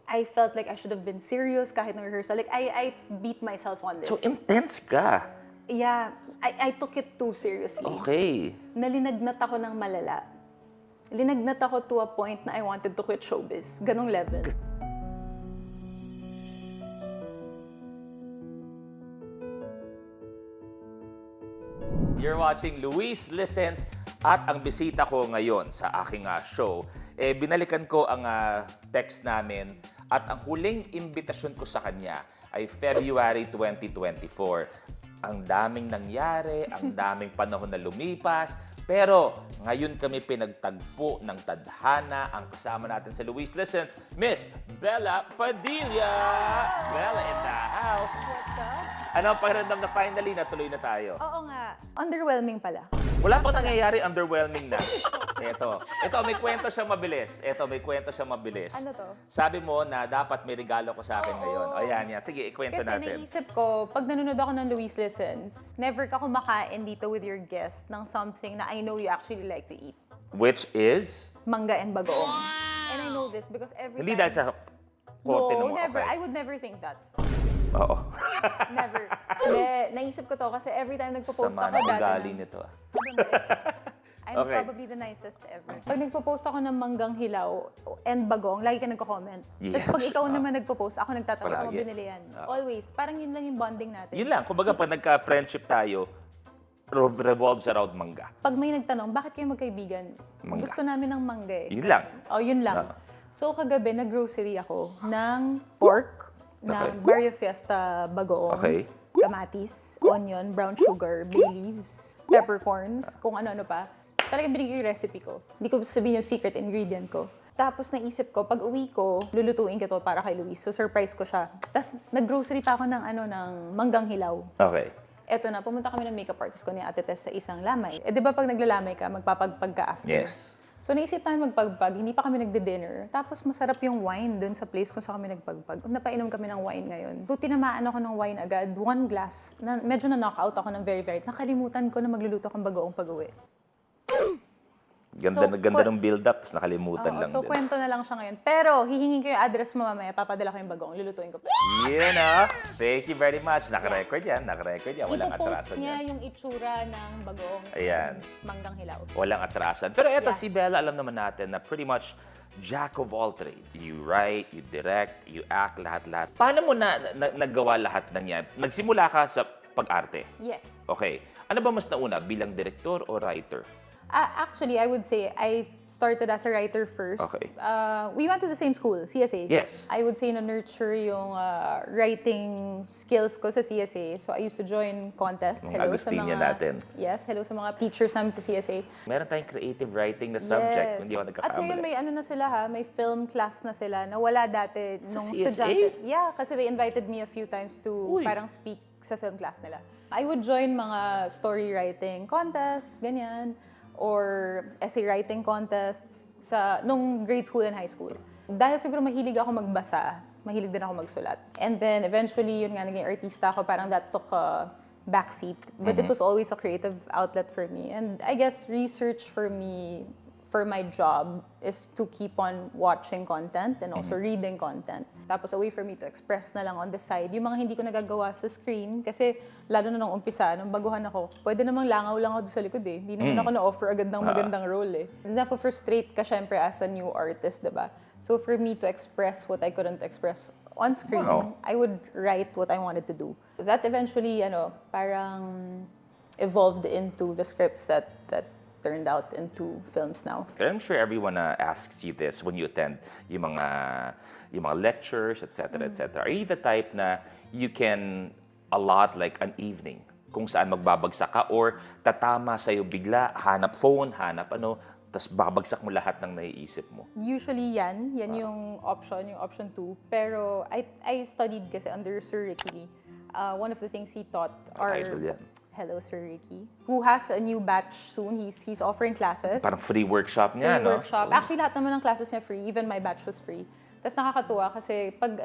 I felt like I should have been serious kahit ng rehearsal. Like, I beat myself on this. So, intense ka. Yeah, I took it too seriously. Okay. Nalinagnat ako ng malala. Linagnat ako to a point na I wanted to quit showbiz. Ganong level. You're watching Luis Listens at ang bisita ko ngayon sa aking show, binalikan ko ang text namin at ang huling imbitasyon ko sa kanya ay February 2024. Ang daming nangyari, ang daming panahon na lumipas, pero ngayon kami pinagtagpo ng tadhana. Ang kasama natin sa Luis Listens, Miss Bela Padilla! Bella in the house! What's up? Ano ang pakiramdam na finally natuloy na tayo? Oo nga. Underwhelming pala. Wala pang nangyayari, underwhelming na. Ito, may kwento siyang mabilis. May kwento siyang mabilis. Ano to? Sabi mo na dapat may regalo ko sa akin ngayon. O yan. Sige, ikwento Kasi natin. naisip ko, pag nanonood ako ng Luis Listens, never ka kumakain dito with your guest ng something na I know you actually like to eat. Which is? Mangga and bagoong. And I know this because every Hindi time... dahil sa korte No, mo. never. Okay. I would never think that. Oo. Never. Hindi, naisip ko to kasi every time nagpo-post Sama ako na dati. ugali nito. I'm Okay. probably the nicest ever. Pag nagpo-post ako ng manggang hilaw and bagong, lagi ka nagko-comment. Yes. Tapos pag ikaw naman nagpo-post, ako nagtatawa, Palagi. ako binili yan. Always. Parang yun lang yung bonding natin. Yun lang. Kumbaga, pag nagka-friendship tayo, revolves around mangga. Pag may nagtanong, bakit kayo magkaibigan? Mangga. Gusto namin ng mangga eh. Yun lang. Oh, yun lang. Ah. So kagabi, nag-grocery ako ng pork, ng Barrio Fiesta bagoong, Okay. kamatis, onion, brown sugar, bay leaves, peppercorns, kung ano-ano pa. Talagang binigay yung recipe ko. Hindi ko sabihin yung secret ingredient ko. Tapos naisip ko, pag uwi ko, lulutuin ko to para kay Luis. So surprise ko siya. Tapos nag-grocery pa ako ng manggang hilaw. Okay. Eto na, pumunta kami ng makeup artist ko ni Ate Tess sa isang lamay. Di ba pag naglalamay ka, magpapagpag ka after? Yes. So naisip namin magpagpag, hindi pa kami nagde-dinner. Tapos masarap yung wine dun sa place kung saan kami nagpagpag. Napainom kami ng wine ngayon. So tinamaan ako ng wine agad, 1 glass. Medyo na-knockout ako ng very. Nakalimutan ko na magluluto akong bagoong pag-uwi. Ganda So, ng build-up, tapos nakalimutan lang So din. kwento na lang siya ngayon. Pero hihingin ko yung address mo mamaya, papadala ko yung bagoong, lulutuin ko. Yun Thank you very much. Naka-record yan. Walang Ipopost atrasan niya yan. yung itsura ng bagoong Ayan. manggang hilaw. Walang atrasan. Pero eto, Yeah. si Bella, alam naman natin na pretty much jack of all trades. You write, you direct, you act, lahat-lahat. Paano mo nagawa lahat ng yan? Nagsimula ka sa pag-arte. Yes. Okay. Ano ba mas nauna, bilang director o writer? Actually, I would say I started as a writer first. Okay. We went to the same school, CSA. Yes. I would say na-nurture yung writing skills ko sa CSA. So I used to join contests. Mga Agustina natin. Yes, hello sa mga teachers namin sa CSA. Meron tayong creative writing na subject. Hindi ako At nagkakamali. ngayon may ano na sila may film class na sila na wala dati nung CSA? estudyante. Yeah, kasi they invited me a few times to parang speak sa film class nila. I would join mga story writing contests, ganyan, or essay writing contests nung grade school and high school. Dahil siguro mahilig ako magbasa, mahilig din ako magsulat. And then eventually, yun nga, naging artista ako, parang that took a backseat. But it was always a creative outlet for me. And I guess research for me, for my job, is to keep on watching content and also reading content. Tapos a way for me to express na lang on the side yung mga hindi ko nagagawa sa screen. Kasi lalo na nung umpisa, nung baguhan ako, pwede namang langaw lang ako doon sa likod eh. Hindi naman ako na-offer agad ng magandang role eh. Napofrustrate ka syempre as a new artist, diba? So for me to express what I couldn't express on screen, I would write what I wanted to do. That eventually, parang evolved into the scripts that turned out into films now. I'm sure everyone asks you this when you attend yung mga lectures, etc., etc. Are you the type na you can allot like an evening kung saan magbabagsak ka or tatama sa'yo bigla, hanap phone, hanap tapos babagsak mo lahat ng naiisip mo? Usually yan yung option 2. Pero I studied kasi under Sir Ricky. One of the things he taught are... Idol yan. Hello, Sir Ricky. Who has a new batch soon. He's offering classes. Parang free workshop niya, Free workshop. Actually, lahat naman ng classes niya free. Even my batch was free. Tapos nakakatuwa kasi pag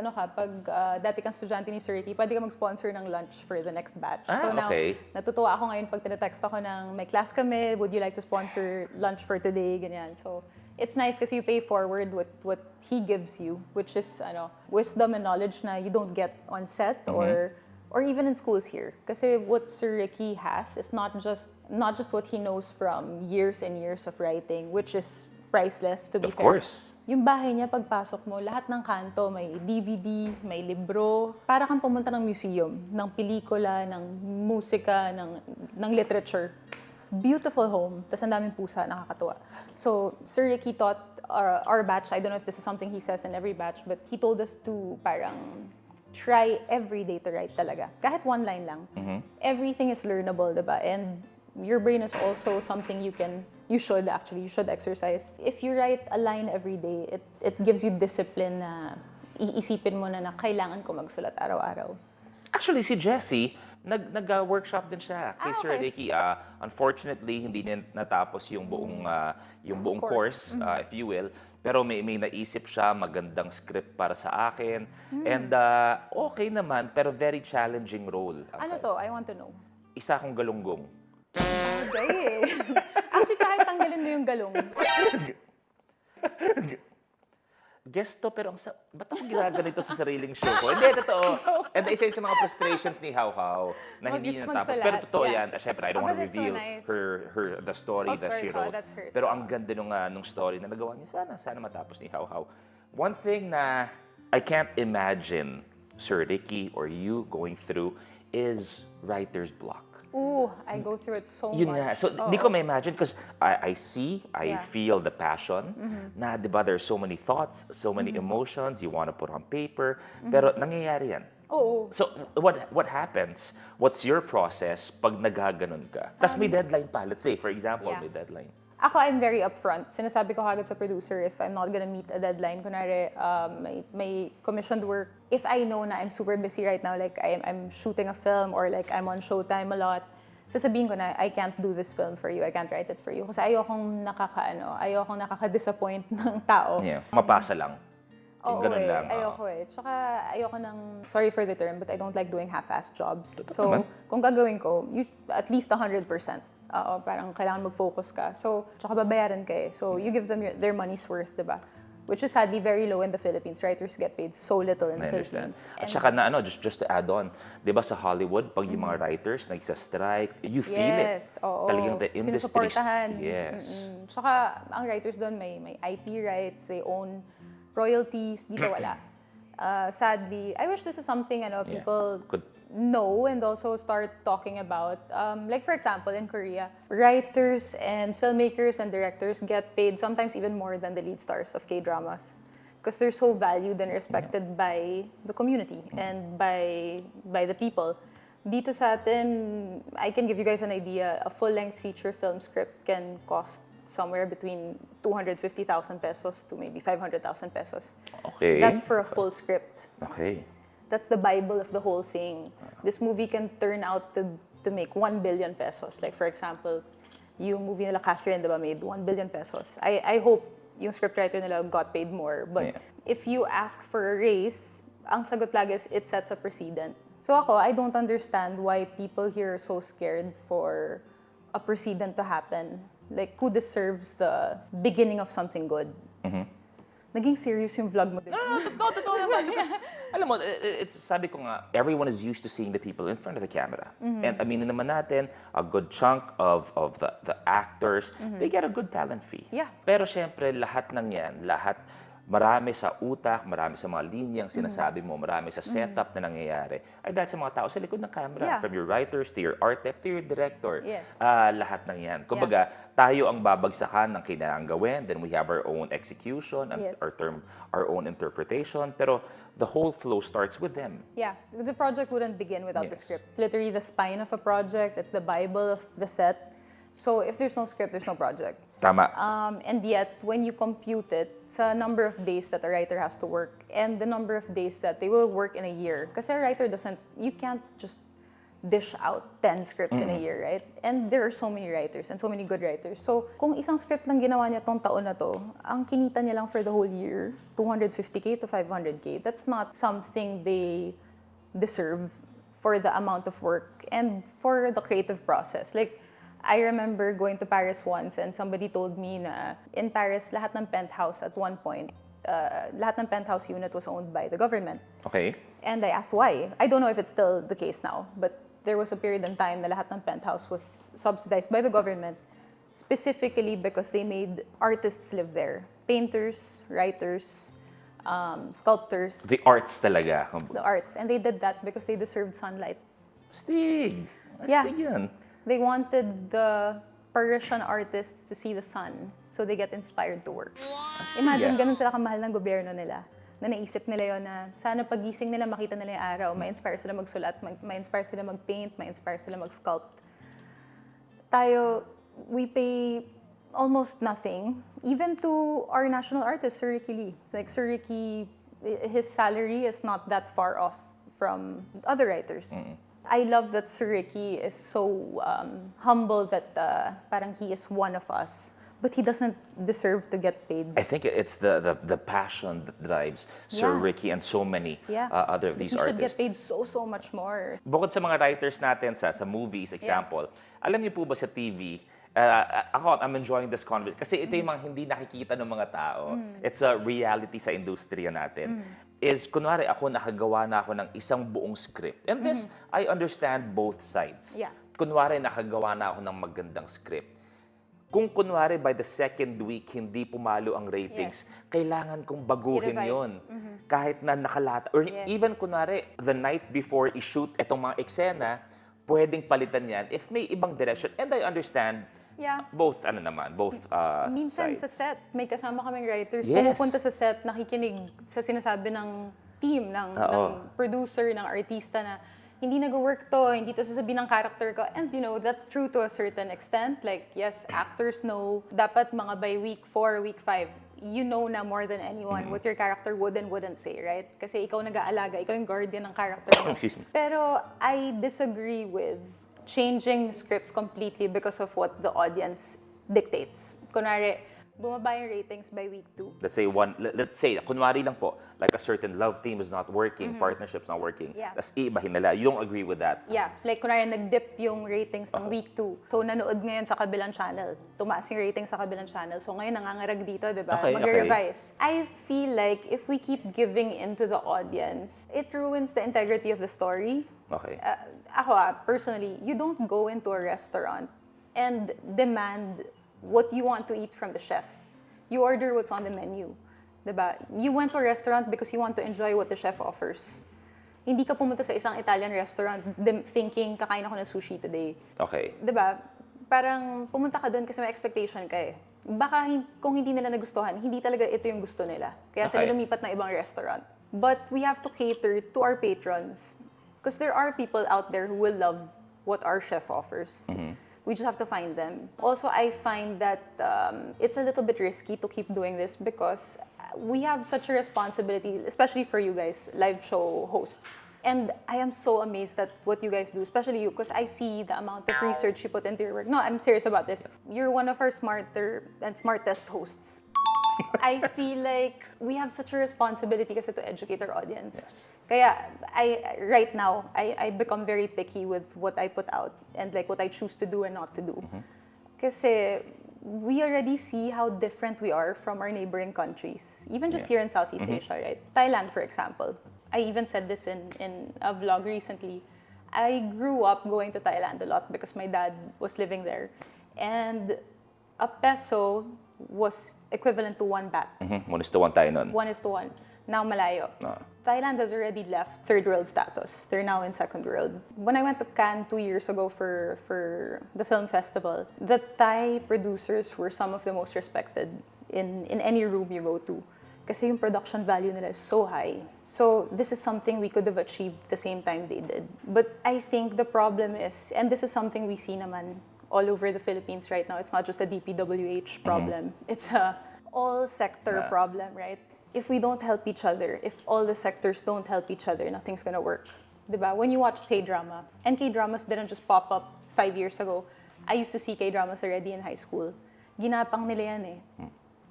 dati kang estudyante ni Sir Ricky, pwede ka mag-sponsor ng lunch for the next batch. So now, natutuwa ako ngayon pag tinatext ako ng may class kami, would you like to sponsor lunch for today? Ganyan. So it's nice kasi you pay forward what he gives you, which is wisdom and knowledge na you don't get on set or even in schools here. Kasi what Sir Ricky has is not just what he knows from years and years of writing, which is priceless, to be fair. Of course. Yung bahay niya, pagpasok mo, lahat ng kanto, may DVD, may libro. Para kang pumunta ng museum, ng pelikula, ng musika, ng literature. Beautiful home. Tapos ang daming pusa, nakakatuwa. So, Sir Ricky taught our batch, I don't know if this is something he says in every batch, but he told us to parang try every day to write talaga. Kahit one line lang. Everything is learnable, diba? And your brain is also something you should exercise. If you write a line every day, it gives you discipline na iisipin mo na kailangan ko magsulat araw-araw. Actually, si Jessie, nag-workshop din siya kay Sir Ricky. Unfortunately, hindi niya natapos yung buong course, if you will. Pero may naisip siya, magandang script para sa akin. And okay naman, pero very challenging role. Ano to? I want to know. Isa akong galunggong. Okay. Actually, kahit tanggalin mo yung galong. Guess to, pero ba't ako ginaganito sa sariling show ko? Hindi, totoo. And isa yun sa mga frustrations ni How How na hindi niya natapos. Pero totoo yan. Siyempre, I don't want to reveal the story that she wrote. Pero ang ganda nung story na nagawa niya. Sana matapos ni How How. One thing na I can't imagine Sir Ricky or you going through is writer's block. Ooh, I go through it so Yun much. nga. So, di ko ma-imagine because I feel the passion na, di ba, there's so many thoughts, so many emotions you want to put on paper. Pero nangyayari yan. Oo. So, what happens? What's your process pag nagaganon ka? Tapos may deadline pa. Let's say, for example, may deadline. Ako, I'm very upfront. Sinasabi ko agad sa producer if I'm not gonna meet a deadline. Kunwari, may commissioned work. If I know na I'm super busy right now, like I'm shooting a film or like I'm on Showtime a lot, sasabihin ko na, I can't do this film for you. I can't write it for you. Kasi ayokong nakaka-disappoint ng tao. Yeah. Mapasa lang. Oo, ayoko eh. Tsaka ayoko ng, sorry for the term, but I don't like doing half-assed jobs. So, kung gagawin ko, at least 100%. Parang kailangan mag-focus ka. So, tsaka babayaran ka eh. So, you give them their money's worth, diba? Which is sadly very low in the Philippines. Writers get paid so little in the Philippines. At saka na just to add on, diba sa Hollywood, pag yung mga writers nagsa-strike, you feel it. Oo. Talagang the industry. Yes. Saka ang writers doon may IP rights, they own royalties. Dito wala. Sadly, I wish this is something people know and also start talking about. Like for example, in Korea, writers and filmmakers and directors get paid sometimes even more than the lead stars of K-dramas because they're so valued and respected by the community and by the people. Dito sa atin, I can give you guys an idea, a full-length feature film script can cost somewhere between 250,000 pesos to maybe 500,000 pesos. Okay. That's for a full script. Okay. That's the Bible of the whole thing. This movie can turn out to make 1 billion pesos. Like for example, yung movie nila Catherine, diba, made 1 billion pesos. I hope yung scriptwriter nila got paid more. But if you ask for a raise, ang sagot lagi is it sets a precedent. So ako, I don't understand why people here are so scared for a precedent to happen. Like, who deserves the beginning of something good? Naging serious yung vlog mo, diba? No, totoo naman. Because, alam mo, sabi ko nga, everyone is used to seeing the people in front of the camera. And aminin naman natin, a good chunk of the actors, they get a good talent fee. Yeah. Pero syempre, lahat ng yan, marami sa utak, marami sa mga linyang sinasabi mo, marami sa setup na nangyayari, ay dahil sa mga tao sa likod ng camera. Yeah. From your writers, to your artist, to your director. Yes. Lahat ng yan. Kumbaga, tayo ang babagsakan ng kailangang gawin, then we have our own execution, and our own interpretation, pero the whole flow starts with them. Yeah, the project wouldn't begin without the script. Literally the spine of a project, it's the Bible of the set. So if there's no script, there's no project. Tama. And yet, when you compute it, sa number of days that a writer has to work and the number of days that they will work in a year. Kasi a writer you can't just dish out 10 scripts in a year, right? And there are so many writers and so many good writers. So, kung isang script lang ginawa niya tong taon na to, ang kinita niya lang for the whole year, 250K to 500K, that's not something they deserve for the amount of work and for the creative process. Like, I remember going to Paris once and somebody told me na in Paris, lahat ng penthouse at one point, lahat ng penthouse unit was owned by the government. Okay. And I asked why. I don't know if it's still the case now, but there was a period in time na lahat ng penthouse was subsidized by the government, specifically because they made artists live there. Painters, writers, sculptors. The arts talaga. The arts. And they did that because they deserved sunlight. Stig. Yeah. Stig yan. They wanted the Parisian artists to see the sun, so they get inspired to work. Imagine, ganun sila kamahal ng gobyerno nila. Na naisip nila yon na sana pagising nila makita nila yung araw, ma-inspire sila magsulat, ma-inspire sila mag-paint, ma-inspire sila mag-sculpt. Tayo, we pay almost nothing, even to our national artist, Sir Ricky Lee. Like Sir Ricky, his salary is not that far off from other writers. I love that Sir Ricky is so humble that parang he is one of us. But he doesn't deserve to get paid. I think it's the passion that drives Sir Ricky and so many other of these artists. He should get paid so much more. Bukod sa mga writers natin sa movies, example, alam niyo po ba sa TV, I'm enjoying this conversation kasi ito yung mga hindi nakikita ng mga tao. It's a reality sa industriya natin. Is, kunwari ako, nakagawa na ako ng isang buong script. And this, I understand both sides. Yeah. Kunwari, nakagawa na ako ng magandang script. Kung kunwari by the second week hindi pumalo ang ratings, kailangan kong baguhin yon. Kahit na nakalata. Or even kunwari, the night before i-shoot itong mga eksena, pwedeng palitan yan if may ibang direction. And I understand both, both Minsan sides. sa set, may kasama kaming writers. Yes. Pumupunta sa set, nakikinig sa sinasabi ng team, ng producer, ng artista na hindi nag-work to, hindi to sasabihin ng character ko. And that's true to a certain extent. Like, yes, actors know, dapat mga by week 4, week 5, you know na more than anyone what your character would and wouldn't say, right? Kasi ikaw nag-aalaga, ikaw yung guardian ng character mo. Excuse me. Pero I disagree with changing scripts completely because of what the audience dictates. Kunwari, bumaba yung ratings by week 2. Let's say, kunwari lang po, like a certain love team is not working, partnership's not working, tas iibahin nila. You don't agree with that? Yeah, like kunwari nag-dip yung ratings ng week 2. So nanood ngayon sa kabilang channel. Tumaas yung ratings sa kabilang channel. So ngayon nangangarag dito, di ba? Mag-revise. I feel like if we keep giving into the audience, it ruins the integrity of the story. Okay. Ako personally, you don't go into a restaurant and demand what you want to eat from the chef. You order what's on the menu. Diba? You went to a restaurant because you want to enjoy what the chef offers. Hindi ka pumunta sa isang Italian restaurant thinking, kakain ako ng sushi today. Okay. Diba? Parang pumunta ka doon kasi may expectation ka eh. Baka kung hindi nila nagustuhan, hindi talaga ito yung gusto nila. Kaya sila lumipat ng ibang restaurant. But we have to cater to our patrons. Because there are people out there who will love what our chef offers. We just have to find them. Also, I find that it's a little bit risky to keep doing this because we have such a responsibility, especially for you guys, live show hosts. And I am so amazed at what you guys do, especially you, because I see the amount of research you put into your work. No, I'm serious about this. You're one of our smarter and smartest hosts. I feel like we have such a responsibility kasi to educate our audience. Yes. Kaya right now, I become very picky with what I put out and like what I choose to do and not to do. Kasi we already see how different we are from our neighboring countries, even just here in Southeast Asia, right? Thailand, for example. I even said this in a vlog recently. I grew up going to Thailand a lot because my dad was living there. And a peso was equivalent to 1 baht. 1:1 tayo nun. 1:1. Now malayo. Thailand has already left third world status. They're now in second world. When I went to Cannes 2 years ago for the film festival, the Thai producers were some of the most respected in any room you go to. Kasi yung production value nila is so high. So this is something we could have achieved the same time they did. But I think the problem is, and this is something we see naman all over the Philippines right now, it's not just a DPWH problem. It's a all-sector problem, right? If we don't help each other, if all the sectors don't help each other, nothing's gonna work. Diba? When you watch K-drama, and K-dramas didn't just pop up 5 years ago. I used to see K-dramas already in high school. Ginapang nila yan eh.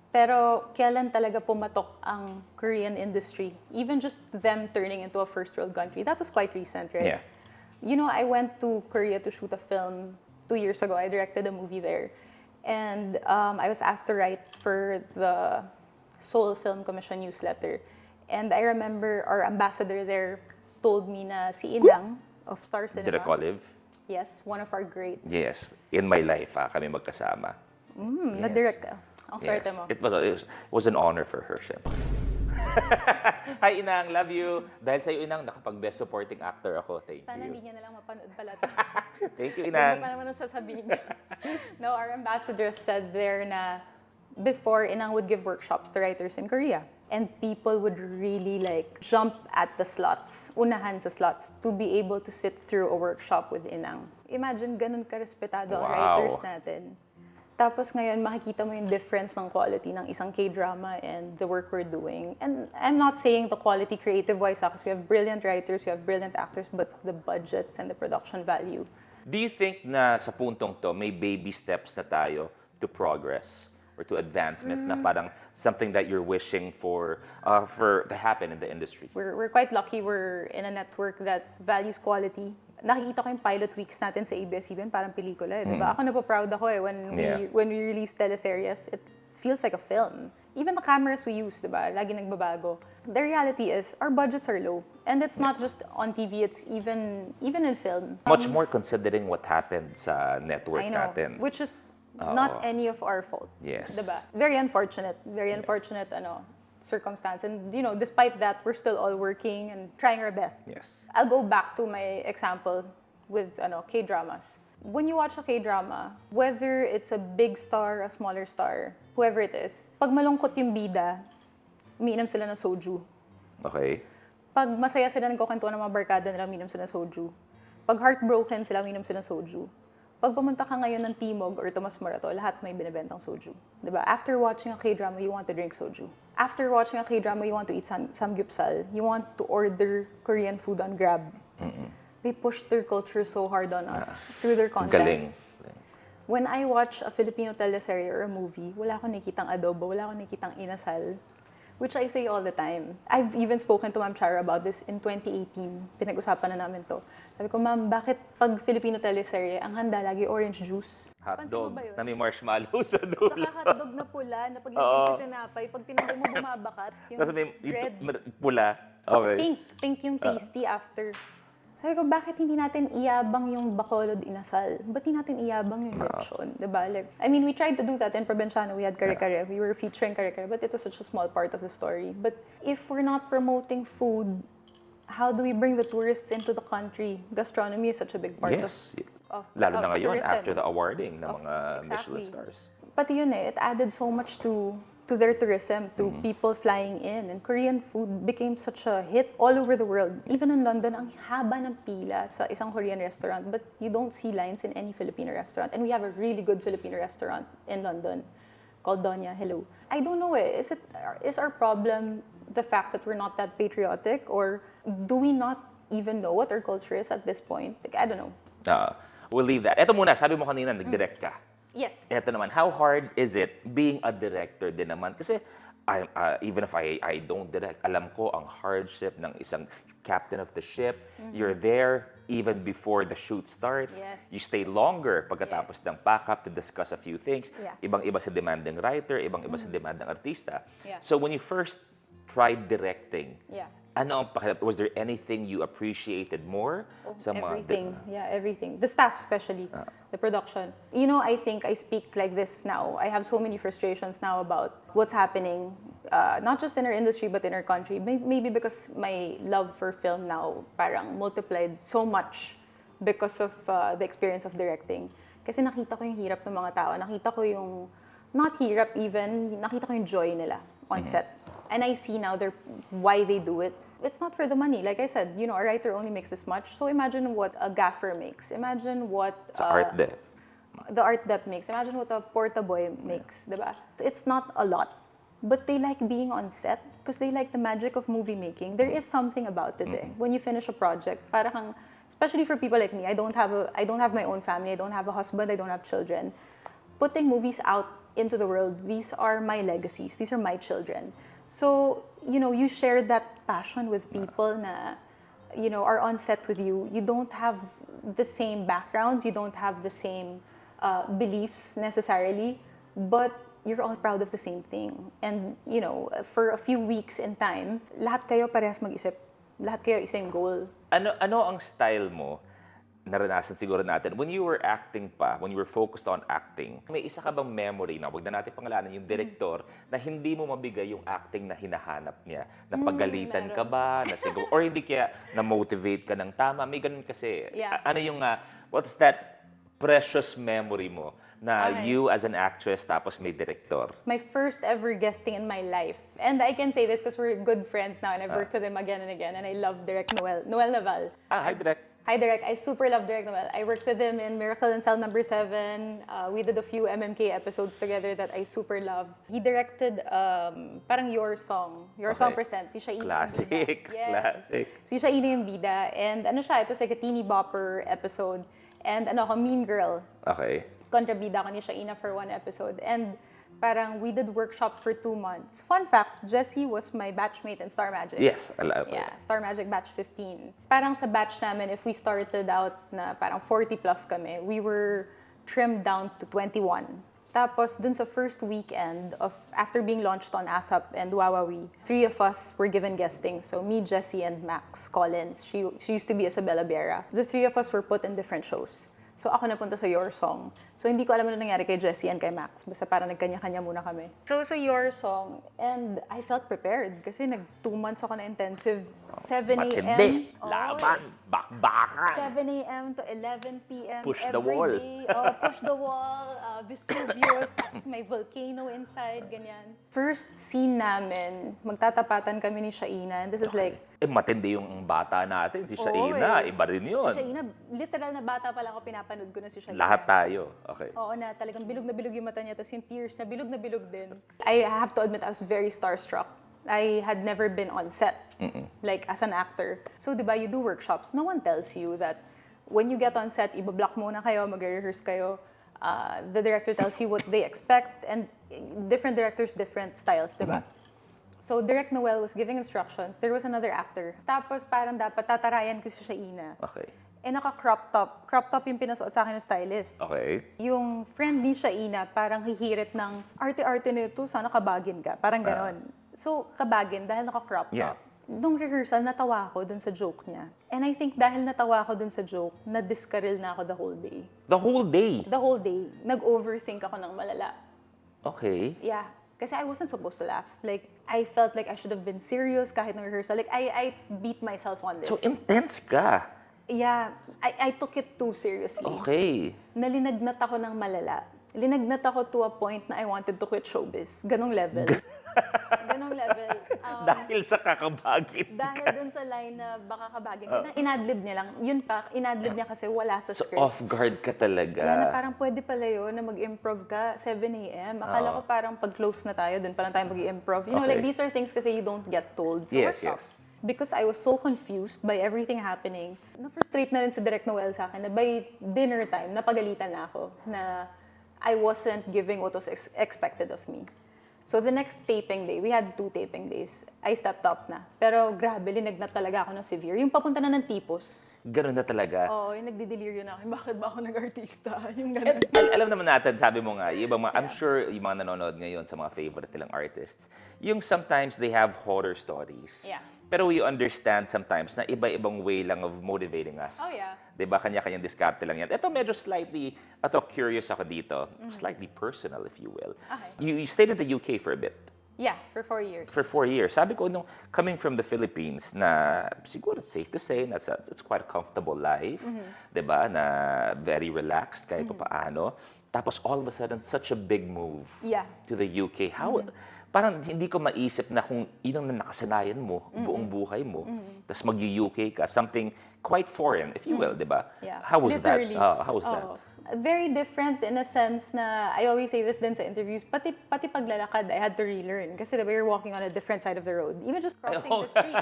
Pero kailan talaga pumatok ang Korean industry? Even just them turning into a first world country, that was quite recent, right? Yeah. You know, I went to Korea to shoot a film 2 years ago, I directed a movie there. And I was asked to write for the Seoul Film Commission newsletter. And I remember our ambassador there told me na si Inang of Star Cinema. Direct Olive? Yes, one of our greats. Yes. In my life, kami magkasama. Yes. Na-direct ka. Ang swerte Yes. mo. It was an honor for her, syempre. Hi, Inang. Love you. Dahil sa'yo, Inang, nakapag-best supporting actor ako. Thank Sana you. hindi niya na lang mapanood pala. Thank you, Hindi mo Inang. pa naman ang sasabihin. No, our ambassador said there na before, Inang would give workshops to writers in Korea. And people would really jump at the slots, unahan sa slots, to be able to sit through a workshop with Inang. Imagine ganun ka-respetado ang writers natin. Tapos ngayon, makikita mo yung difference ng quality ng isang K-drama and the work we're doing. And I'm not saying the quality creative-wise, because we have brilliant writers, we have brilliant actors, but the budgets and the production value. Do you think na sa puntong to, may baby steps na tayo to progress or to advancement na parang something that you're wishing for to happen in the industry? We're quite lucky we're in a network that values quality. Nakikita ko yung pilot weeks natin sa ABS-CBN, parang pelikula. Diba? Ako napaproud ako when we release teleseries, it feels like a film. Even the cameras we use, diba? Lagi nagbabago. The reality is, our budgets are low. And it's not just on TV, it's even in film. Much more considering what happened sa network I know, natin. which is not any of our fault. Yes. Diba? Very unfortunate circumstance. And, despite that, we're still all working and trying our best. Yes. I'll go back to my example with K-dramas. When you watch a K-drama, whether it's a big star, a smaller star, whoever it is, pag malungkot yung bida, umiinom sila ng soju. Okay. Pag masaya sila, nagkukwentuhan ng mga barkada nila, umiinom sila ng soju. Pag heartbroken sila, umiinom sila ng soju. Pag pumunta ka ngayon ng Timog or Tomas Morato, lahat may binibentang soju. Diba? After watching a K-drama, you want to drink soju. After watching a K-drama, you want to eat samgyeopsal. You want to order Korean food on Grab. They push their culture so hard on us through their content. Galing. When I watch a Filipino teleserye or a movie, wala akong nakikitang adobo, wala akong nakikitang inasal, which I say all the time. I've even spoken to Ma'am Chara about this in 2018. Pinag-usapan na namin to. Sabi ko, Ma'am, bakit pag Filipino teleserye, ang handa lagi orange juice? Hotdog ba yun? na may marshmallow sa dulo. Saka hotdog na pula, na pag yung sa tinapay, pag tinanggal mo bumabakat, yung Tapos may red, pula. Okay. pink yung tasty after. Sabi ko, bakit hindi natin iyabang yung bacolod inasal? Ba't hindi natin iyabang yung lechon? Diba? We tried to do that in Provinciano. We had kare-kare. We were featuring kare-kare, but it was such a small part of the story. But if we're not promoting food, how do we bring the tourists into the country? Gastronomy is such a big part of Lalo na ngayon, tourism. after the awarding ng mga Michelin Exactly. stars. Pati yun it added so much to their tourism, to people flying in. And Korean food became such a hit all over the world. Even in London, ang haba ng pila sa isang Korean restaurant, but you don't see lines in any Filipino restaurant. And we have a really good Filipino restaurant in London called Doña. Hello. I don't know is our problem the fact that we're not that patriotic, or do we not even know what our culture is at this point? I don't know. We'll leave that. Ito muna, sabi mo kanina, nag-direct ka. Yes. Ito naman, how hard is it being a director din naman? Kasi even if I don't direct, alam ko ang hardship ng isang captain of the ship. You're there even before the shoot starts. Yes. You stay longer pagkatapos ng pack-up to discuss a few things. Yeah. Ibang-iba sa demanding writer, ibang-iba sa demanding artista. Yeah. So when you first tried directing, Yeah. was there anything you appreciated more? Sa mga Everything. Yeah, everything. The staff especially, the production. I think I speak like this now. I have so many frustrations now about what's happening, not just in our industry, but in our country. Maybe because my love for film now parang multiplied so much because of the experience of directing. Kasi nakita ko yung hirap ng mga tao. Nakita ko yung, not hirap even, nakita ko yung joy nila on set. And I see now why they do it. It's not for the money. Like I said, a writer only makes this much. So imagine what a gaffer makes. Imagine what art dep. the art dep makes. Imagine what a porta boy makes, diba? It's not a lot, but they like being on set because they like the magic of movie making. There is something about it. When you finish a project, parang, especially for people like me, I don't have my own family. I don't have a husband. I don't have children. Putting movies out into the world, these are my legacies. These are my children. So, you share that passion with people na are on set with you, you don't have the same backgrounds, you don't have the same beliefs necessarily, but you're all proud of the same thing. And, for a few weeks in time, lahat kayo parehas mag-isip. Lahat kayo isang goal. Ano ang style mo? Naranasan siguro natin. When you were acting pa, when you were focused on acting, may isa ka bang memory na, wag na natin pangalanan, yung director, na hindi mo mabigay yung acting na hinahanap niya? Napagalitan ka ba? Na siguro, or hindi kaya na-motivate ka ng tama? May ganun kasi. Yeah. Ano yung, what's that precious memory mo na you as an actress tapos may director? My first ever guesting in my life. And I can say this because we're good friends now and I've worked with him again and again. And I love Direk Noel Naval. Hi, Direk. Hi, Direk. I super love Direk Noel. I worked with him in Miracle in Cell Number 7. We did a few MMK episodes together that I super love. He directed parang Your Song. Your Song Presents. Si Shaina Classic. Yes. Classic. Si Shaina yung bida. And it was like a teeny bopper episode. And Mean Girl. Okay. Kontrabida ko ni Shaina for one episode. And parang we did workshops for 2 months. Fun fact, Jessie was my batchmate in Star Magic. Yes, alam ko. Yeah, Star Magic batch 15. Parang sa batch namin, if we started out na parang 40 plus kami, we were trimmed down to 21. Tapos dun sa first weekend of after being launched on ASAP and Wawawi, 3 of us were given guesting. So me, Jessie, and Max Collins. She used to be Isabella Biera. The 3 of us were put in different shows. So ako napunta sa Your Song. So hindi ko alam ano nangyari kay Jessie and kay Max. Basta parang nagkanya-kanya muna kami. So sa Your Song, and I felt prepared kasi 2 months ako na intensive. 7 a.m. Matindi. Laban. Bakbakan. 7 a.m. to 11 p.m. Push the every wall. day. Push the wall. Vesuvius. May volcano inside. Ganyan. First scene namin, magtatapatan kami ni Shaina. And this is like... matindi yung bata natin. Si Shaina, iba rin yun. Si Shaina, literal na bata pa lang ako, pinapanood ko na si Shaina. Lahat tayo. Okay. Oo na, talagang bilog na bilog yung mata niya. Tapos yung tears na bilog din. I have to admit, I was very starstruck. I had never been on set, like as an actor. So, di ba, you do workshops. No one tells you that when you get on set, ibablock muna kayo, mag-rehearse kayo. The director tells you what they expect, and different directors, different styles, di ba? So, Direk Noel was giving instructions. There was another actor. Tapos, parang dapat tatarayan ko si Shaina. Okay. Naka-crop top. Crop top yung pinasuot sa akin ng stylist. Okay. Yung friend ni Shaina, parang hihirit ng arte-arte nito, sana kabagin ka. Parang ganon. So, kabagin dahil naka-crop top. Yeah. Nung rehearsal, natawa ako dun sa joke niya. And I think dahil natawa ako dun sa joke, na-discarril na ako the whole day. The whole day? The whole day. Nag-overthink ako ng malala. Okay. Yeah. Kasi I wasn't supposed to laugh. Like, I felt like I should have been serious kahit nung rehearsal. Like, I beat myself on this. So, intense ka. Yeah. I took it too seriously. Okay. Nalinagnat ako ng malala. Linagnat ako to a point na I wanted to quit showbiz. Ganong level. Ganong level. Dahil sa kakabagin Dahil dun sa line na baka kabagin ka, inadlib niya lang. Yun pa, inadlib niya kasi wala sa So, script. off guard ka talaga. Yan na parang pwede pala yun na mag-improv ka 7 a.m. Akala ko parang pag-close na tayo, dun pa lang tayo mag-improv. You know, Okay. like these are things kasi you don't get told sa Yes, workshops. yes. Because I was so confused by everything happening, na-frustrate na rin si Direk Noel sa akin na by dinner time, napagalitan na ako na I wasn't giving what was expected of me. So the next taping day, we had 2 taping days, I stepped up na. Pero grabe, linagnat talaga ako ng severe. Yung papunta na ng tipos. Ganun na talaga. Oo, yung nagdideliryo na ako. Bakit ba ako nag-artista? Yung ganun. Alam naman natin, sabi mo nga, yung ibang mga, I'm sure yung mga nanonood ngayon sa mga favorite nilang artists, yung sometimes they have horror stories. Yeah. Pero we understand sometimes na iba-ibang way lang of motivating us. Oh, yeah. Diba? Kanya-kanyang diskarte lang yan. Ito medyo slightly, curious ako dito. Slightly personal, if you will. Okay. You stayed in the UK for a bit. Yeah, for 4 years. For 4 years. Sabi ko, nung coming from the Philippines, na siguro it's safe to say, it's quite a comfortable life. Diba? Na very relaxed kahit paano. Tapos all of a sudden, such a big move to the UK. How... Parang hindi ko maisip na kung inang na nakasanayan mo, buong buhay mo, tapos mag-UK ka, something quite foreign, if you will, di ba? Yeah. How was Literally. that? How was that? Very different in a sense na, I always say this din sa interviews, pati paglalakad, I had to relearn. Kasi diba, you're walking on a different side of the road. Even just crossing the street.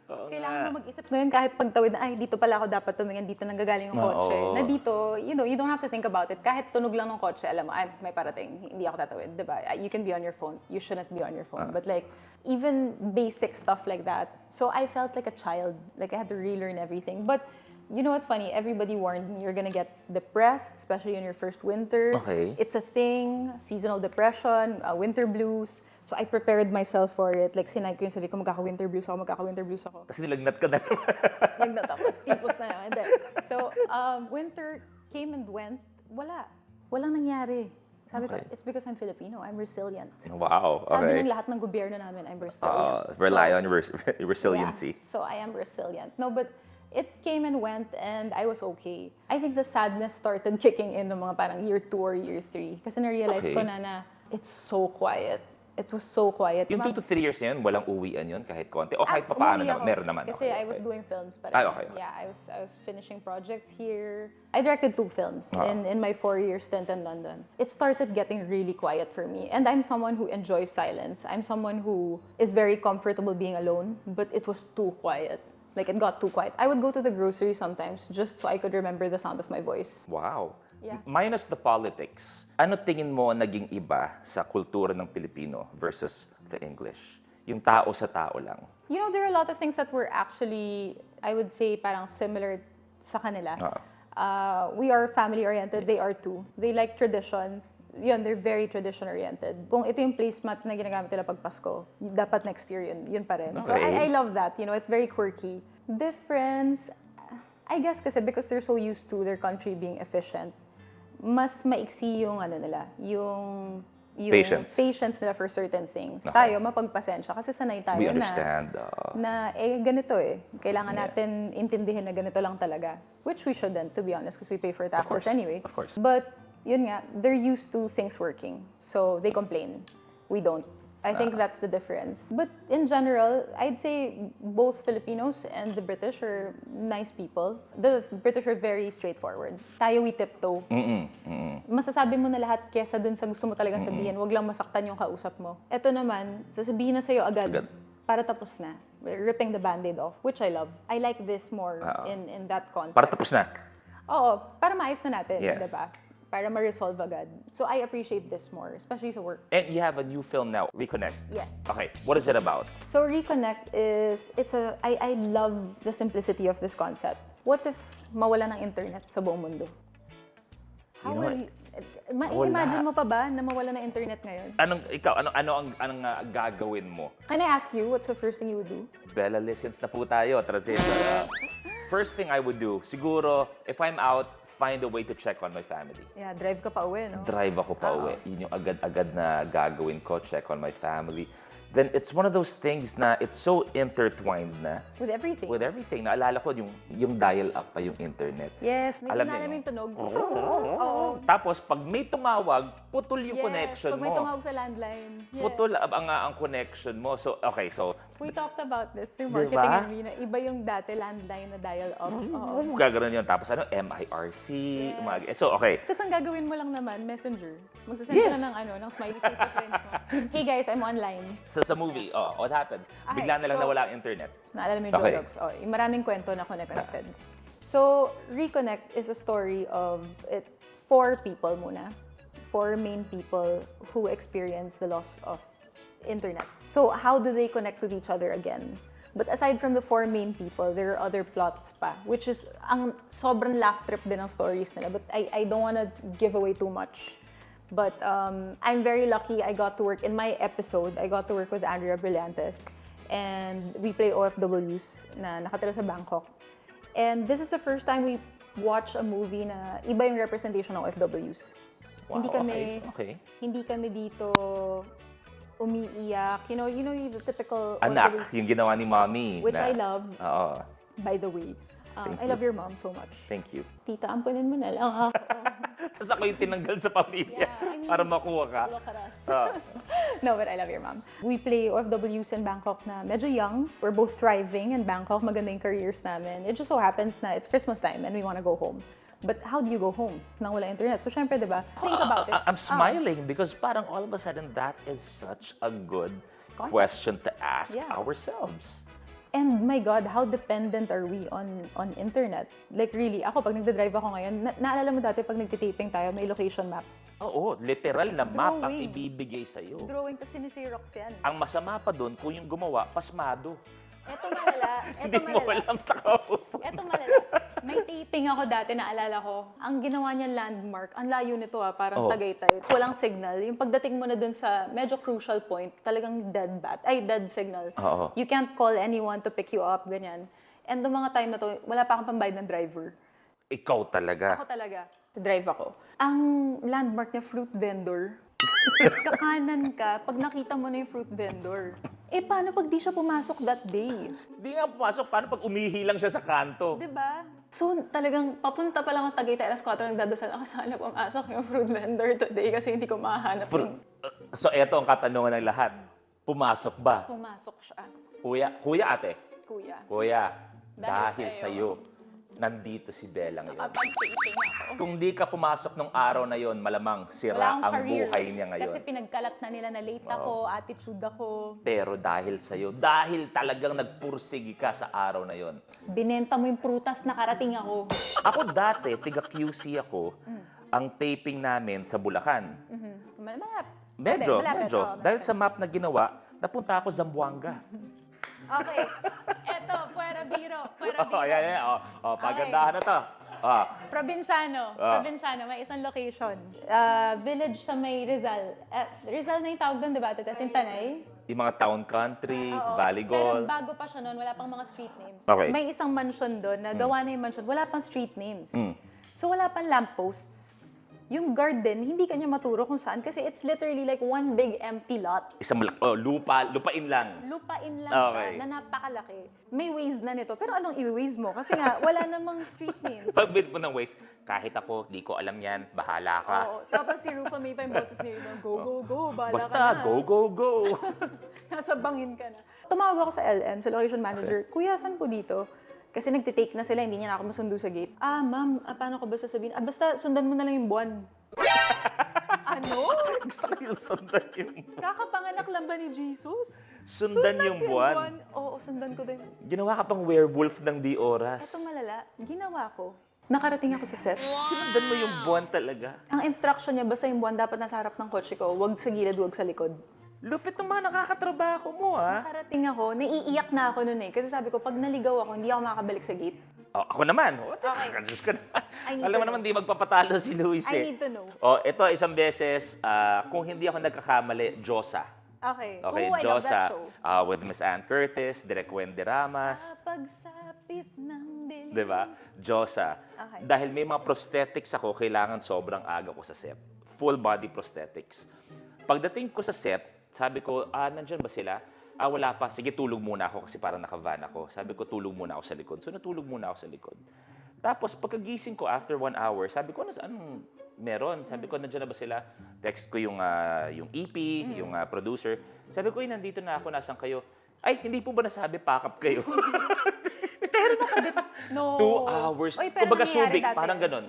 Kailangan mo mag-isip ngayon kahit pagtawid na, ay, dito pala ako dapat tumingin, dito nanggagaling yung kotse. Oo. Na dito, you know, you don't have to think about it. Kahit tunog lang ng kotse, alam mo, ay, may parating, hindi ako tatawid, diba? You can be on your phone. You shouldn't be on your phone. But like, even basic stuff like that. So I felt like a child. Like I had to relearn everything. But you know what's funny? Everybody warned me you're gonna get depressed, especially in your first winter. Okay. It's a thing, seasonal depression, winter blues. So I prepared myself for it. Like sinay ko yung sarili ko, magkaka-winter blues ako. Tapos nilagnat ka na naman. Nagnat ako. Tipos na naman. Hindi. So winter came and went. Walang nangyari. Sabi ko, it's because I'm Filipino. I'm resilient. Wow, Sabi okay. ng lahat ng gobyerno namin, I'm resilient. Rely on your resiliency. Yeah, so I am resilient. No, but it came and went and I was okay. I think the sadness started kicking in ng mga parang year 2 or year 3. Kasi na-realize ko na it's so quiet. It was so quiet. Yung 2 to 3 years na yun, walang uwian yun kahit konti? O kahit papaano umuwi naman, ako. meron naman? Kasi Okay, I was okay. doing films pa rin. Ay, okay. Yeah, I was finishing projects here. I directed 2 films in my 4-year stint in London. It started getting really quiet for me. And I'm someone who enjoys silence. I'm someone who is very comfortable being alone, but it was too quiet. Like, it got too quiet. I would go to the grocery sometimes just so I could remember the sound of my voice. Wow. Yeah. Minus the politics, ano tingin mo naging iba sa kultura ng Pilipino versus the English? Yung tao sa tao lang. You know, there are a lot of things that were actually, I would say, parang similar sa kanila. We are family-oriented, they are too. They like traditions. Yun, they're very tradition-oriented. Kung ito yung placemat na ginagamit nila pag Pasko, dapat next year yun pa rin. So I love that, you know, it's very quirky. Difference, I guess kasi because they're so used to their country being efficient, mas maiksi yung ano nila, yung patience nila for certain things. Okay. Tayo, mapagpasensya kasi sanay tayo We understand. na ganito kailangan natin intindihin na ganito lang talaga. Which we shouldn't, to be honest, because we pay for taxes anyway. Of course. But, yun nga, they're used to things working. So, they complain. We don't. I think that's the difference. But in general, I'd say both Filipinos and the British are nice people. The British are very straightforward. Tayo, we tiptoe. Masasabi mo na lahat kesa dun sa gusto mo talagang sabihin. Huwag lang masaktan yung kausap mo. Ito naman, sasabihin na sa'yo agad. Para tapos na. Ripping the band-aid off, which I love. I like this more in that context. Para tapos na. Oo, para maayos na natin, Yes. diba? Para ma-resolve agad. So I appreciate this more, especially sa work. And you have a new film now, Reconnect. Yes. Okay, what is it about? So Reconnect is, I love the simplicity of this concept. What if mawala ng internet sa buong mundo? How will you, imagine mo pa ba na mawala ng internet ngayon? Ano ang gagawin mo? Can I ask you, what's the first thing you would do? Bella, listens na po tayo. Transition. First thing I would do, siguro, if I'm out, find a way to check on my family. Yeah, drive ka pa uwi, no? Drive ako pa uwi. Yun yung agad-agad na gagawin ko, check on my family. Then it's one of those things na it's so intertwined na. With everything. With everything. Naalala ko yung dial up pa yung internet. Yes, Alam naalala niyo, mo yung tunog. Oo. Tapos pag may tumawag, putol yung connection pag mo. may tumawag sa landline. Yes. Putol ang connection mo. So, okay, so... We talked about this through Diba? marketing and me na iba yung dati landline na dial up. Oo. Gaganon yun. Tapos MIRC. So, okay. Tapos ang gagawin mo lang naman, messenger. Magsasend ka na ng smiley face sa friends mo. Hey guys, I'm online. Sa movie, what happens? Bigla na lang nawala ang internet. Naalala mo yung jokes. Yung maraming kwento na connected. So, Reconnect is a story of 4 people muna. 4 main people who experience the loss of internet. So, how do they connect with each other again? But aside from the 4 main people, there are other plots pa, which is ang sobrang laugh trip din ng stories nila. But I don't want to give away too much. But I'm very lucky I got to work in my episode. I got to work with Andrea Brillantes. And we play OFWs na nakatira sa Bangkok. And this is the first time we watch a movie na iba yung representation ng OFWs. Wow, Hindi kami dito umiiyak. You know the typical Anak, OFWs, yung ginawa ni Mommy. which I love, Oo. by the way. I you. love your mom so much. Thank you. Tita, ampunin mo na lang ako. Tapos ako yung tinanggal sa pamilya Yeah, I mean, para makuha ka. No, but I love your mom. We play OFWs in Bangkok na medyo young. We're both thriving in Bangkok. Maganda yung careers namin. It just so happens na it's Christmas time and we want to go home. But how do you go home nang wala internet? So, syempre, di ba? Think about it. I'm smiling because parang all of a sudden that is such a good Concept. question to ask Yeah. ourselves. And my God, how dependent are we on internet? Like really, ako pag nagdadrive ako ngayon, naalala mo dati pag nagtitaping tayo, may location map. Oo, literal na map ang Drawing. ibibigay sa'yo. Drawing, tapos sinisirox yan. Ang masama pa doon, kung yung gumawa, pasmado. Eto malala, Hindi mo alam sa kapupunta. Eto malala. May taping ako dati, naalala ko. Ang ginawa niyang landmark, ang layo nito parang Tagaytay. So, walang signal. Yung pagdating mo na dun sa medyo crucial point, talagang dead signal. Oo. You can't call anyone to pick you up, ganyan. And noong mga time na to, wala pa akong pambayad ng driver. Ikaw talaga. Ako talaga. Drive ako. Ang landmark niya, fruit vendor. Kakanan ka pag nakita mo na yung fruit vendor. Paano pag di siya pumasok that day? Di nga pumasok, paano pag umihi lang siya sa kanto? Diba? So, talagang papunta pa lang ang Tagaytay, alas 4, nagdadasal ako, sana pumasok yung fruit vendor today kasi hindi ko mahanap yung... So, eto ang katanungan ng lahat. Pumasok ba? Pumasok siya. Kuya ate. Kuya. Dahil sa'yo, nandito si Bella ngayon. Kapag-taping ako. Kung di ka pumasok nung araw na yon, malamang sira ang buhay niya ngayon. Kasi pinagkalat na nila na late ako, attitude ako. Pero dahil sa'yo, dahil talagang nagpursigi ka sa araw na yon. Binenta mo yung prutas, nakarating ako. Ako dati, tiga QC ako, ang taping namin sa Bulacan. Medyo. Malapit. Dahil sa map na ginawa, napunta ako Zamboanga. Okay. Eto, Puera Biro. Ayan. Pagandahan na to. Probinsyano, may isang location. Village sa may Rizal. Rizal na yung tawag doon, diba? Tapos yung Tanay. Yung mga town country, Oo. Valley Pero Gold. bago pa siya noon, wala pang mga street names. Okay. May isang mansion doon, na gawa na yung mansion, wala pang street names. So wala pang lampposts. Yung garden, hindi kanya maturo kung saan kasi it's literally like one big empty lot. Isang lupain lang. Lupain lang Okay. siya na napakalaki. May ways na nito. Pero anong i-ways mo? Kasi nga, wala namang street names. Pag-bid mo ng ways, kahit ako, di ko alam yan, bahala ka. Oo. Tapos si Rufa may pa yung boses niya. Go, bahala Basta, ka na. go. Nasa bangin ka na. Tumawag ako sa LM, sa location manager. Kuya, saan po dito? Kasi nagtitake na sila, hindi niya na ako masundo sa gate. Ma'am, paano ko ba sasabihin? Basta sundan mo na lang yung buwan. Ano? Gusto ko yung sundan yung buwan. Kakapanganak lang ba ni Jesus? Sundan yung buwan? Oo, sundan ko din. Ginawa ka pang werewolf ng di oras. Eto malala, ginawa ko. Nakarating ako sa set. Sinundan mo yung buwan talaga. Ang instruction niya, basta yung buwan dapat nasa harap ng kotse ko. Huwag sa gilid, huwag sa likod. Lupit ng mga nakakatrabaho mo, ha? Nakarating ako, naiiyak na ako noon eh. Kasi sabi ko, pag naligaw ako, hindi ako makakabalik sa gate. Ako naman. Okay. Alam mo naman, di magpapatalo si Luis I eh. need to know. Ito, isang beses, kung hindi ako nagkakamali, Diyosa. Okay. Okay, I love that show. With Miss Ann Curtis, Direk Wendy Ramas. Sa pagsapit ng dilim. Diba? Diyosa. Okay. Dahil may mga prosthetics ako, kailangan sobrang aga ko sa set. Full body prosthetics. Pagdating ko sa set, sabi ko, nandyan ba sila? Wala pa. Sige, tulog muna ako kasi parang naka-van ako. Sabi ko, tulog muna ako sa likod. So, natulog muna ako sa likod. Tapos, pagkagising ko after 1 hour, sabi ko, anong meron? Sabi ko, nandyan na ba sila? Text ko yung EP, yung producer. Sabi ko, nandito na ako, nasan kayo? Ay, hindi po ba nasabi, pack up kayo? Pero nakabit. No. 2 hours. Oy, pero Kumbaga, nangyayari Subic, dati. parang ganun.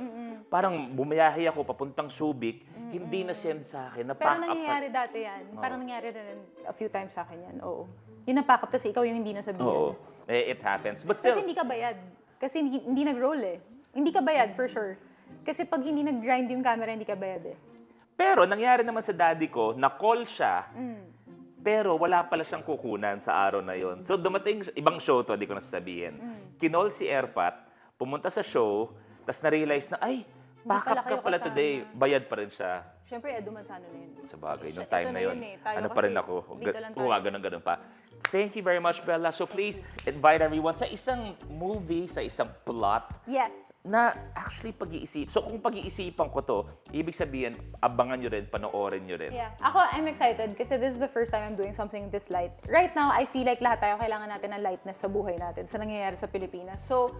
Parang bumiyahe ako papuntang Subic, hindi na send sa akin, na Pero pack up. nangyayari dati yan. Parang nangyayari rin a few times sa akin yan. Oo. Yung napack up, tapos ikaw yung hindi nasabihan. Oo. It happens. But Kasi still, hindi ka bayad. Kasi hindi nag-roll eh. Hindi ka bayad, for sure. Kasi pag hindi nag-grind yung camera, hindi ka bayad eh. pero nangyari naman sa daddy ko, na-call siya, pero wala pala siyang kukunan sa araw na yon. So dumating, ibang show to, di ko nasasabihin. Kinol si Airpat, pumunta sa show, tapos na-realize na, ay, pack up ka kayo pala kasama. today. Bayad pa rin siya. Siyempre, Edu Manzano na yun. Sa bagay, nung Ito time na yun. Tayo Ano pa rin kasi, ako? dito lang tayo. Ganun pa. Thank you very much, Bella. So please, invite everyone sa isang movie, sa isang plot, Yes. na actually pag-iisip. So kung pag-iisipan ko to, ibig sabihin, abangan nyo rin, panoorin nyo rin. Yeah. Ako, I'm excited kasi this is the first time I'm doing something this light. Right now, I feel like lahat tayo kailangan natin ng lightness sa buhay natin, sa nangyayari sa Pilipinas. So,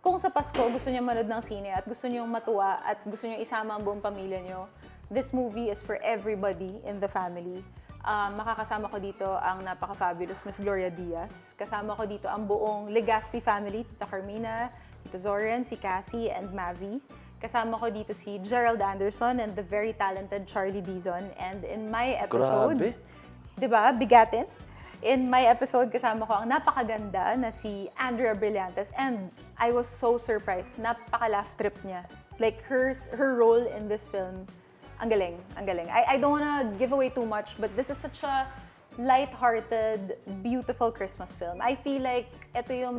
kung sa Pasko gusto niyo manood ng sine at gusto niyo matuwa at gusto niyo isama ang buong pamilya niyo, this movie is for everybody in the family. Makakasama ko dito ang napaka-fabulous Miss Gloria Diaz. Kasama ko dito ang buong Legaspi family, Tita Carmina, Tita Zoren, si Cassie, and Mavi. Kasama ko dito si Gerald Anderson and the very talented Charlie Dizon. And in my episode, Grabe. di ba, bigatin? In my episode, kasama ko ang napakaganda na si Andrea Brillantes, and I was so surprised. Napaka-laugh trip niya. Like, her role in this film, ang galing, ang galing. I don't wanna give away too much, but this is such a light-hearted, beautiful Christmas film. I feel like ito yung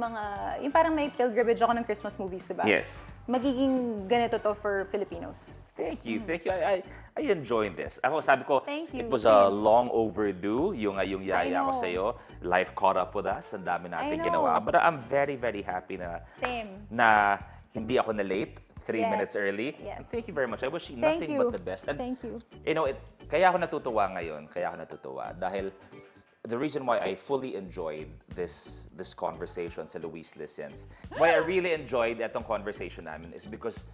parang may pilgrimage ako ng Christmas movies, diba? Yes. Magiging ganito to for Filipinos. Thank you. Thank you. I enjoyed this. Ako, sabi ko, Thank you. it was Same. long overdue, yung yaya ko know. sa'yo. Life caught up with us. Ang dami natin I know. ginawa. But I'm very, very happy Same. na hindi ako na late. 3 Yes. minutes early. Yes. And thank you very much. I wish you Thank nothing you. but the best. And, Thank you. You know, kaya ako natutuwa ngayon. Dahil the reason why I fully enjoyed this conversation sa Luis Listens, why I really enjoyed itong conversation namin is because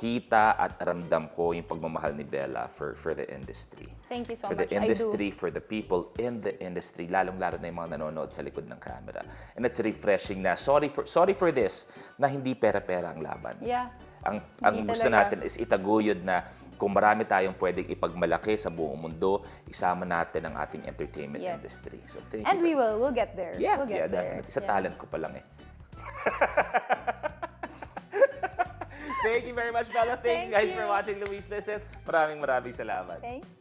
kita at ramdam ko yung pagmamahal ni Bella for the industry. Thank you so For much. the industry, for the people in the industry, lalong-lalo na yung mga nanonood sa likod ng camera. And it's refreshing na, sorry for this, na hindi pera-pera ang laban. Yeah. Ang Hindi gusto talaga. natin is itaguyod na kung marami tayong pwedeng ipagmalaki sa buong mundo, isama natin ang ating entertainment Yes. industry. So thank And you. we will. We'll get there. Yeah, we'll get there. definitely. Sa Yeah. talent ko pa lang eh. Thank you very much, Bella. Thank you Thank guys you. for watching Luis Listens. Maraming salamat. Thank you.